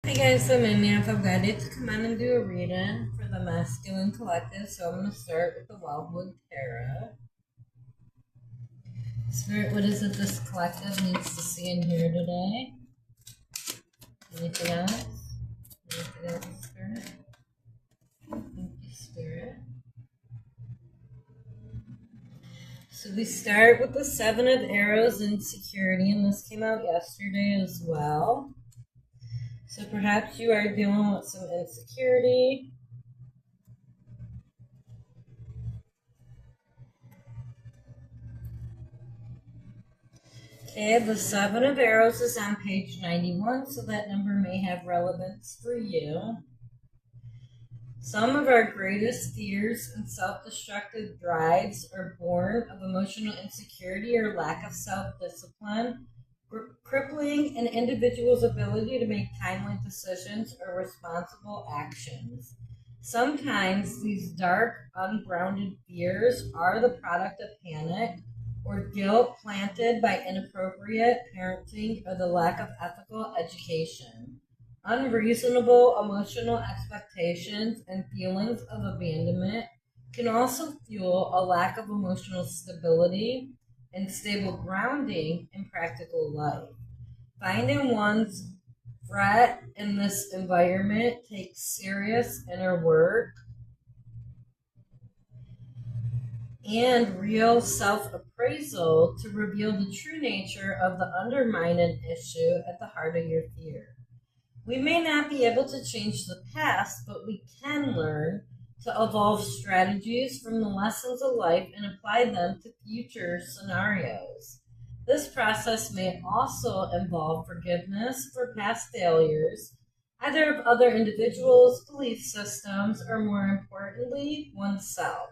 Hey guys, so Mimi, I've decided to come on and do a reading for the Masculine Collective. So I'm going to start with the Wildwood Tarot. Spirit, what is it this collective needs to see and hear today? Anything else? Anything else, Spirit? Thank you, Spirit. So we start with the Seven of Arrows, Insecurity, and this came out yesterday as well. So perhaps you are dealing with some insecurity. Okay, the Seven of Arrows is on page 91, so that number may have relevance for you. Some of our greatest fears and self-destructive drives are born of emotional insecurity or lack of self-discipline, crippling an individual's ability to make timely decisions or responsible actions. Sometimes these dark, ungrounded fears are the product of panic or guilt planted by inappropriate parenting or the lack of ethical education. Unreasonable emotional expectations and feelings of abandonment can also fuel a lack of emotional stability and stable grounding in practical life. Finding one's threat in this environment takes serious inner work and real self-appraisal to reveal the true nature of the undermining issue at the heart of your fear. We may not be able to change the past, but we can learn to evolve strategies from the lessons of life and apply them to future scenarios. This process may also involve forgiveness for past failures, either of other individuals, belief systems, or more importantly, oneself.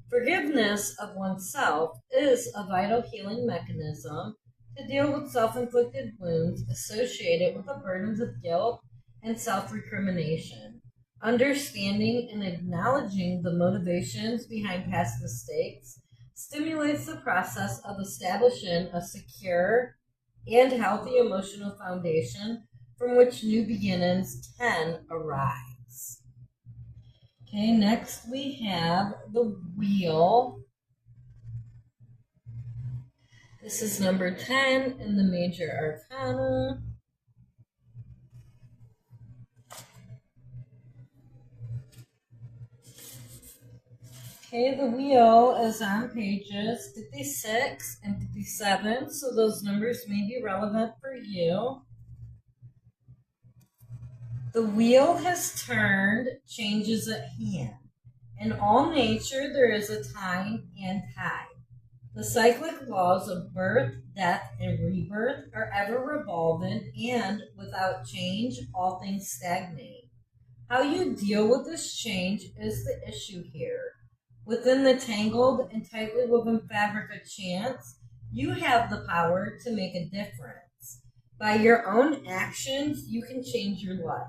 Forgiveness of oneself is a vital healing mechanism to deal with self-inflicted wounds associated with the burdens of guilt and self-recrimination. Understanding and acknowledging the motivations behind past mistakes stimulates the process of establishing a secure and healthy emotional foundation from which new beginnings can arise. Okay, next we have the Wheel. This is number 10 in the Major Arcana. Okay, the Wheel is on pages 56 and 57, so those numbers may be relevant for you. The wheel has turned, changes at hand. In all nature, there is a time and tide. The cyclic laws of birth, death, and rebirth are ever revolving, and without change, all things stagnate. How you deal with this change is the issue here. Within the tangled and tightly woven fabric of chance, you have the power to make a difference. By your own actions, you can change your life.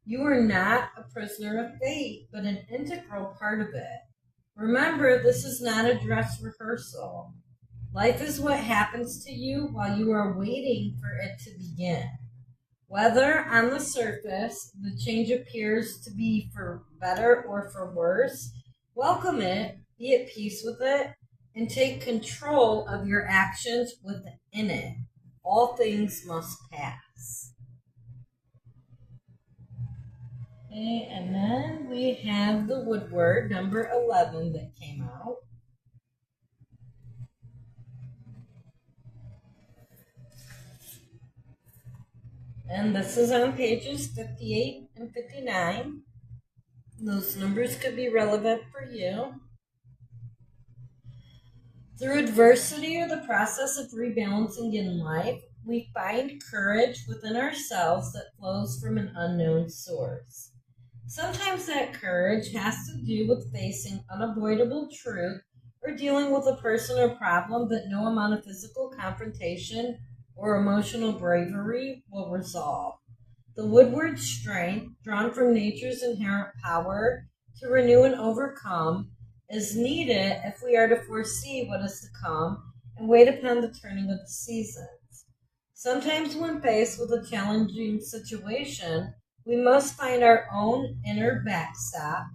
You are not a prisoner of fate, but an integral part of it. Remember, this is not a dress rehearsal. Life is what happens to you while you are waiting for it to begin. Whether on the surface the change appears to be for better or for worse, welcome it, be at peace with it, and take control of your actions within it. All things must pass. Okay, and then we have the Woodward, number 11, that came out. And this is on pages 58 and 59. Those numbers could be relevant for you. Through adversity or the process of rebalancing in life, we find courage within ourselves that flows from an unknown source. Sometimes that courage has to do with facing unavoidable truth or dealing with a person or problem that no amount of physical confrontation or emotional bravery will resolve. The Woodward strength, drawn from nature's inherent power to renew and overcome, is needed if we are to foresee what is to come and wait upon the turning of the seasons. Sometimes when faced with a challenging situation, we must find our own inner backstop,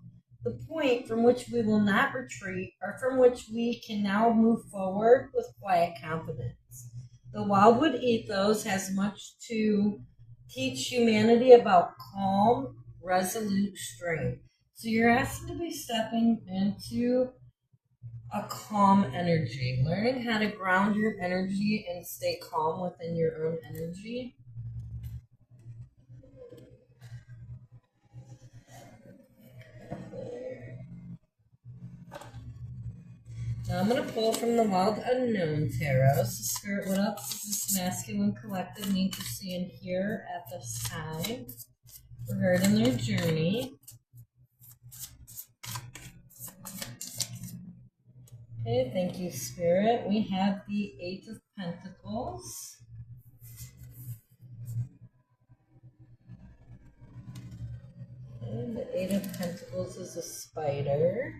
the point from which we will not retreat or from which we can now move forward with quiet confidence. The Wildwood ethos has much to teach humanity about calm, resolute strength. So you're asked to be stepping into a calm energy, learning how to ground your energy and stay calm within your own energy. Now I'm going to pull from the Wild Unknown Tarot. So Spirit, what else does this masculine collective need to see and hear at this time regarding their journey? Okay, thank you, Spirit. We have the Eight of Pentacles. And the Eight of Pentacles is a spider.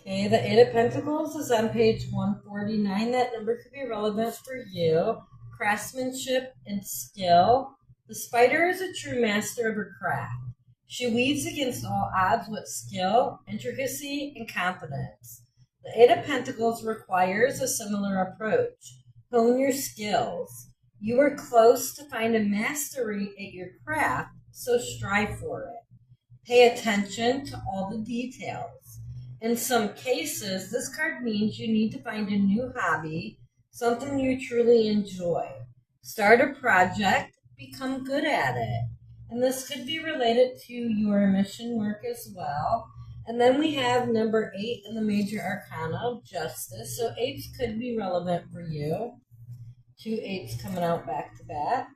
Okay, the Eight of Pentacles is on page 149. That number could be relevant for you. Craftsmanship and skill. The spider is a true master of her craft. She weaves against all odds with skill, intricacy, and confidence. The Eight of Pentacles requires a similar approach. Hone your skills. You are close to finding mastery at your craft, so strive for it. Pay attention to all the details. In some cases, this card means you need to find a new hobby, something you truly enjoy. Start a project, become good at it. And this could be related to your mission work as well. And then we have number 8 in the major arcana of justice. So 8s could be relevant for you. 2 8s coming out back to back.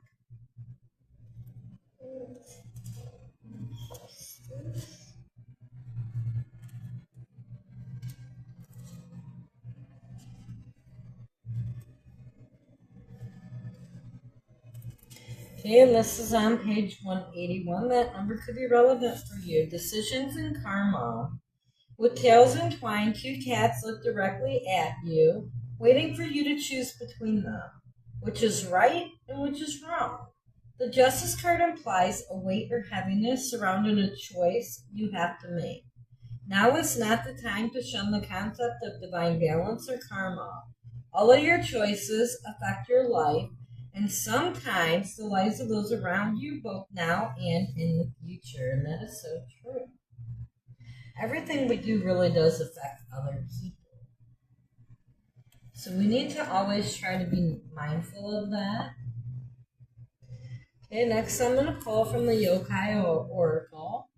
Okay, and this is on page 181. That number could be relevant for you. Decisions and karma. With tails entwined, 2 cats look directly at you, waiting for you to choose between them, which is right and which is wrong. The Justice card implies a weight or heaviness surrounding a choice you have to make. Now is not the time to shun the concept of divine balance or karma. All of your choices affect your life, and sometimes the lives of those around you, both now and in the future. And that is so true. Everything we do really does affect other people. So we need to always try to be mindful of that. Okay, next I'm going to pull from the Yokai Oracle.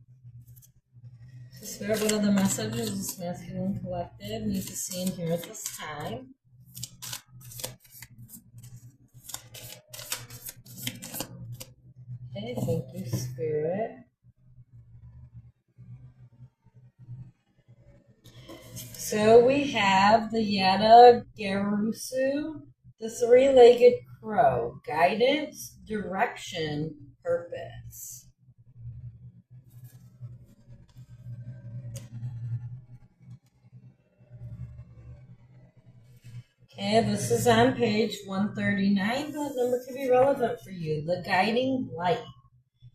So Spirit, what other messages this masculine collective needs to see and hear at this time? Okay, thank you, Spirit. So we have the Yata Garusu, the 3-legged crow. Guidance, direction, purpose. Okay, this is on page 139. That number could be relevant for you. The guiding light.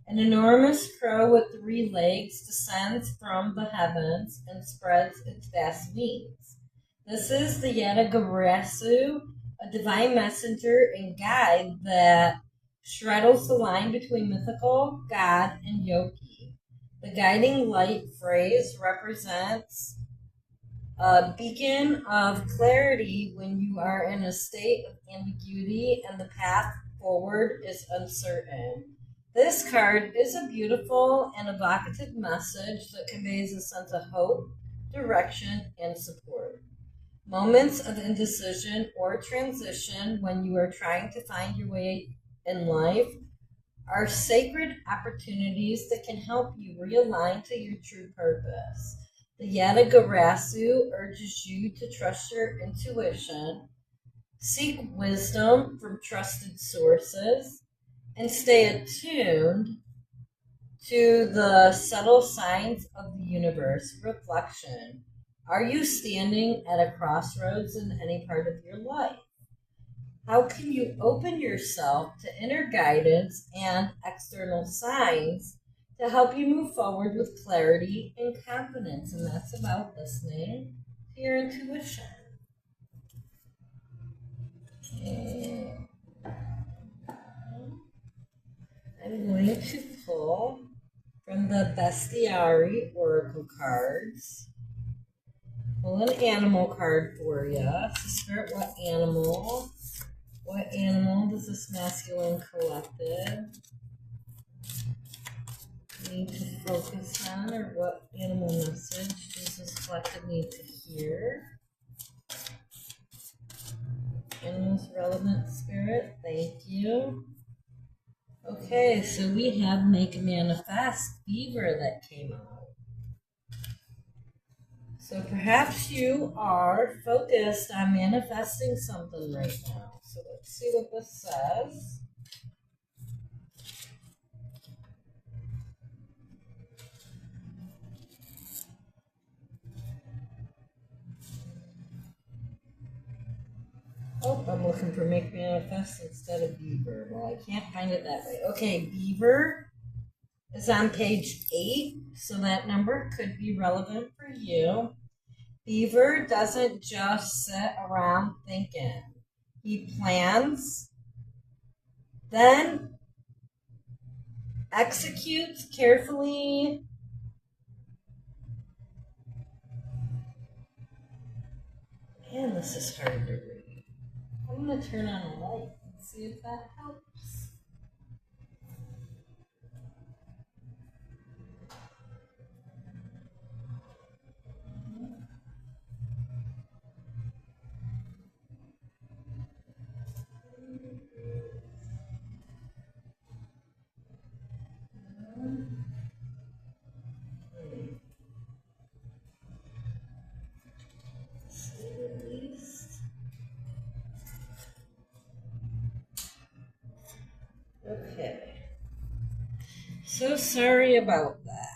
An enormous crow with 3 legs descends from the heavens and spreads its vast wings. This is the Yata-Garasu, a divine messenger and guide that straddles the line between mythical, God, and yogi. The guiding light phrase represents a beacon of clarity when you are in a state of ambiguity and the path forward is uncertain. This card is a beautiful and evocative message that conveys a sense of hope, direction, and support. Moments of indecision or transition when you are trying to find your way in life are sacred opportunities that can help you realign to your true purpose. The Yata-Garasu urges you to trust your intuition, seek wisdom from trusted sources, and stay attuned to the subtle signs of the universe. Reflection. Are you standing at a crossroads in any part of your life? How can you open yourself to inner guidance and external signs to help you move forward with clarity and confidence? And that's about listening to your intuition. Okay. I'm going to pull from the Bestiary Oracle cards. Pull an animal card for you. So start what animal does this masculine collective need to focus on, or what animal message does this collective need to hear? Animals relevant, spirit, thank you. Okay, so we have Make Manifest Beaver that came out. So perhaps you are focused on manifesting something right now. So let's see what this says. Oh, I'm looking for Make Manifest instead of Beaver. Well, I can't find it that way. Okay, Beaver is on page 8, so that number could be relevant for you. Beaver doesn't just sit around thinking. He plans, then executes carefully. Man, this is hard to read. I'm going to turn on a light and see if that helps. Okay. So sorry about that.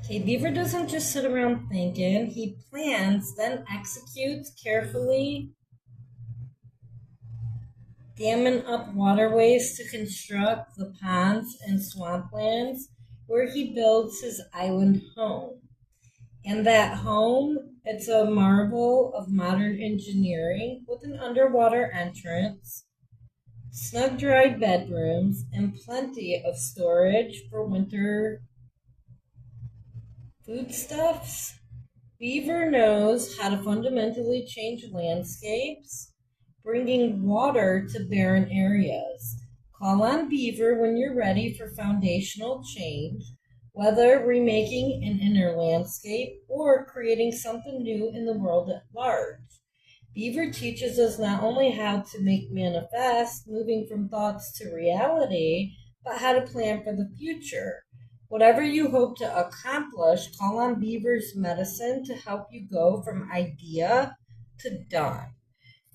Okay, Beaver doesn't just sit around thinking. He plans, then executes carefully, damming up waterways to construct the ponds and swamplands where he builds his island home. And that home, it's a marvel of modern engineering with an underwater entrance, snug dry bedrooms, and plenty of storage for winter foodstuffs. Beaver knows how to fundamentally change landscapes, bringing water to barren areas. Call on Beaver when you're ready for foundational change, whether remaking an inner landscape or creating something new in the world at large. Beaver teaches us not only how to make manifest, moving from thoughts to reality, but how to plan for the future. Whatever you hope to accomplish, call on Beaver's medicine to help you go from idea to done.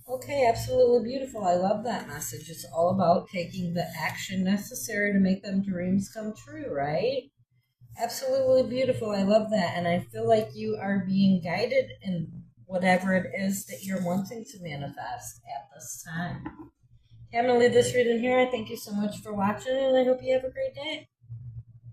Okay, absolutely beautiful. I love that message. It's all about taking the action necessary to make them dreams come true, right? Absolutely beautiful. I love that. And I feel like you are being guided in whatever it is that you're wanting to manifest at this time. Okay, I'm going to leave this reading here. I thank you so much for watching, and I hope you have a great day.